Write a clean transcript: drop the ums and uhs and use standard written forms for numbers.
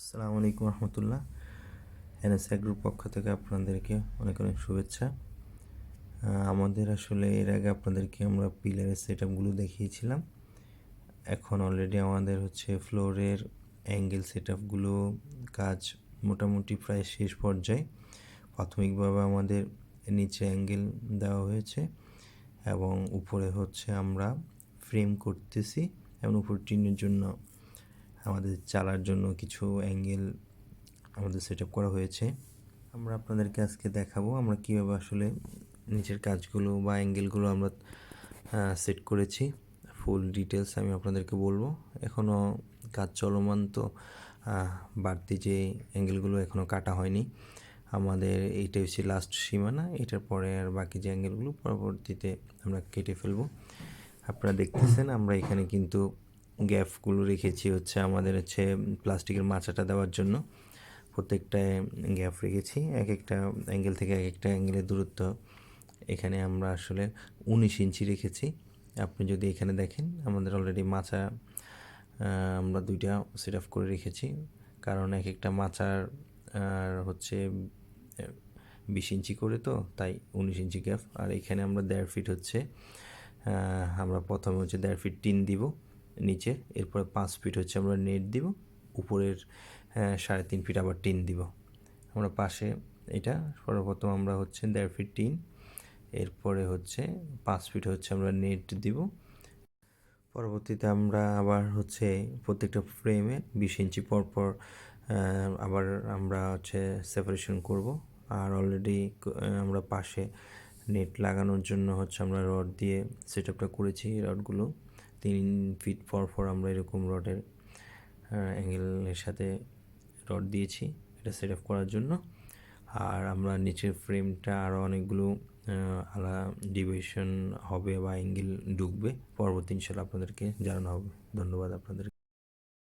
আসসালামু আলাইকুম রহমতুল্লাহ। NSI group পক্ষ থেকে আপনাদেরকে অনেক অনেক শুভেচ্ছা। আমাদের আসলে এর আগে আপনাদেরকে আমরা পিলারের সেট আপগুলো দেখিয়েছিলাম। এখন অলরেডি আমাদের হচ্ছে ফ্লোরের অ্যাঙ্গেল সেট আপগুলো কাজ মোটামুটি প্রায় শেষ পর্যায়ে। প্রাথমিকভাবে আমাদের নিচে অ্যাঙ্গেল দেওয়া হয়েছে এবং উপরে হচ্ছে আমরা ফ্রেম করতেছি এবং উপর টিনের জন্য আমাদের চালার জন্য কিছু অ্যাঙ্গেল আমাদের সেট আপ করা হয়েছে। আমরা আপনাদেরকে আজকে দেখাবো আমরা কীভাবে আসলে নিচের কাজগুলো বা অ্যাঙ্গেলগুলো আমরা সেট করেছি। ফুল ডিটেলস আমি আপনাদেরকে বলবো। এখনও কাজ চলমান, তো বাড়তি যে অ্যাঙ্গেলগুলো এখনও কাটা হয়নি। আমাদের এইটা হচ্ছে লাস্ট সীমানা, এটার পরে আর বাকি যে অ্যাঙ্গেলগুলো পরবর্তীতে আমরা কেটে ফেলবো। আপনারা দেখতেছেন আমরা এখানে কিন্তু গ্যাপগুলো রেখেছি হচ্ছে আমাদের হচ্ছে প্লাস্টিকের মাচাটা দেওয়ার জন্য। প্রত্যেকটায় গ্যাপ রেখেছি, এক একটা অ্যাঙ্গেল থেকে এক একটা অ্যাঙ্গেলের দূরত্ব এখানে আমরা আসলে 19 ইঞ্চি রেখেছি। আপনি যদি এখানে দেখেন আমাদের অলরেডি মাচা আমরা দুইটা সেট আপ করে রেখেছি, কারণ এক একটা মাচার হচ্ছে 20 ইঞ্চি করে, তো তাই 19 ইঞ্চি গ্যাপ। আর এখানে আমরা 1.5 ফিট হচ্ছে আমরা প্রথমে হচ্ছে 1.5 ফিট টিন দিব নিচে, এরপরে 5 ফিট হচ্ছে আমরা নেট দিব, উপরের 3.5 ফিট আবার টিন দিব আমরা পাশে। এটা সর্বপ্রথম আমরা হচ্ছে 1.5 ফিট টিন, এরপরে হচ্ছে 5 ফিট হচ্ছে আমরা নেট দিব। পরবর্তীতে আমরা আবার হচ্ছে প্রত্যেকটা ফ্রেমে 20 ইঞ্চি পর পর আবার আমরা হচ্ছে সেপারেশন করব। আর অলরেডি আমরা পাশে নেট লাগানোর জন্য হচ্ছে আমরা রড দিয়ে সেট আপটা করেছি। রডগুলো 3 ফিট পর পর আমরা এরকম রডের অ্যাঙ্গেলের সাথে রড দিয়েছি এটা সেট আপ করার জন্য। আর আমরা নিচের ফ্রেমটা আরও অনেকগুলো আলাদা ডিভিশন হবে বা অ্যাঙ্গেল ঢুকবে, পরবর্তী ইনশাল্লাহ আপনাদেরকে জানানো হবে। ধন্যবাদ আপনাদের।